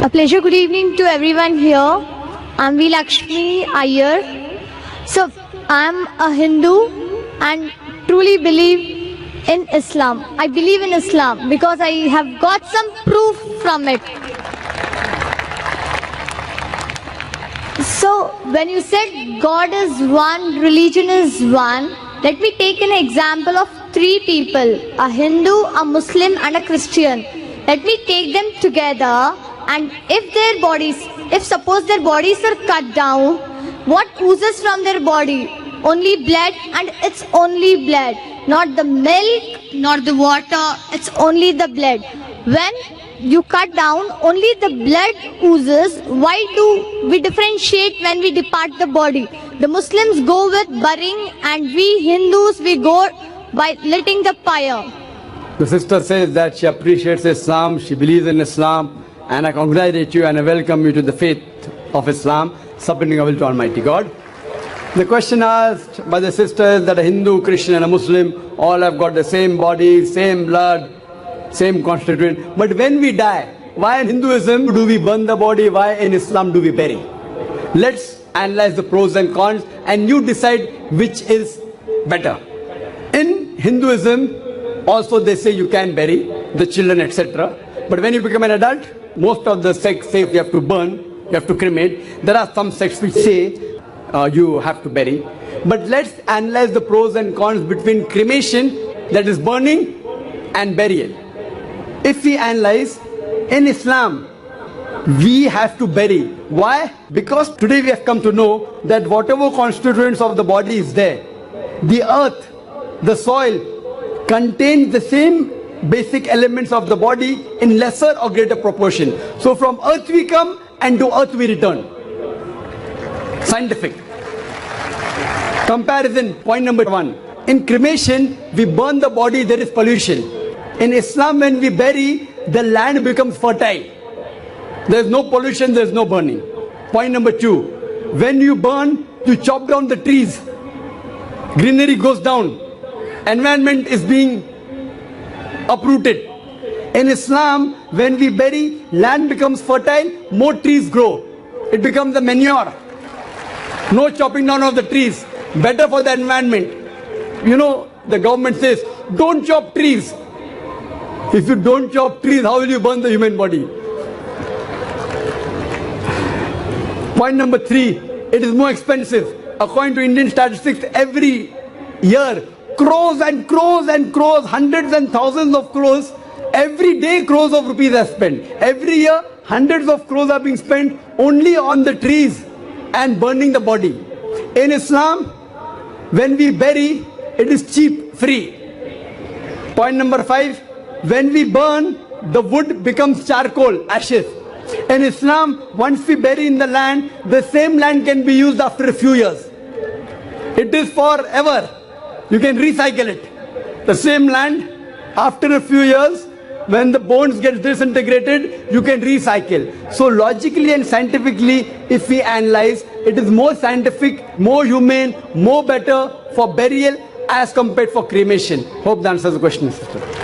A pleasure. Good evening to everyone here. I'm V. Lakshmi Iyer. So, I'm a Hindu and truly believe in Islam. I believe in Islam because I have got some proof from it. So, when you said God is one, religion is one, let me take an example of three people, a Hindu, a Muslim and a Christian. Let me take them together, and if suppose their bodies are cut down, what oozes from their body? Only blood, and it's only blood. Not the milk, not the water, it's only the blood. When you cut down, only the blood oozes. Why do we differentiate when we depart the body? The Muslims go with burying, and we Hindus, we go by lighting the fire. The sister says that she appreciates Islam, she believes in Islam, and I congratulate you and I welcome you to the faith of Islam, submitting our will to Almighty God. The question asked by the sister is that a Hindu, Christian and a Muslim all have got the same body, same blood, same constituent. But when we die, why in Hinduism do we burn the body? Why in Islam do we bury? Let's analyze the pros and cons and you decide which is better. In Hinduism, also they say you can bury the children, etc. But when you become an adult, most of the sects say you have to burn, you have to cremate. There are some sects which say you have to bury. But let's analyze the pros and cons between cremation, that is burning, and burial. If we analyze, in Islam, we have to bury. Why? Because today we have come to know that whatever constituents of the body is there, the earth, the soil, contains the same basic elements of the body in lesser or greater proportion. So from earth we come and to earth we return. Scientific. Comparison, point number one. In cremation, we burn the body, there is pollution. In Islam, when we bury, the land becomes fertile. There is no pollution, there is no burning. Point number two. When you burn, you chop down the trees. Greenery goes down. Environment is being uprooted. In Islam, when we bury, land becomes fertile, more trees grow. It becomes a manure. No chopping down of the trees. Better for the environment. You know, the government says, don't chop trees. If you don't chop trees, how will you burn the human body? Point number three, it is more expensive. According to Indian statistics, every year, crores and crores and crores, hundreds and thousands of crores, every day crores of rupees are spent. Every year, hundreds of crores are being spent only on the trees and burning the body. In Islam, when we bury, it is cheap, free. Point number five, when we burn, the wood becomes charcoal, ashes. In Islam, once we bury in the land, the same land can be used after a few years. It is forever. You can recycle it. The same land, after a few years, when the bones get disintegrated, you can recycle. So logically and scientifically, if we analyze, it is more scientific, more humane, more better for burial as compared for cremation. Hope that answers the question, sister.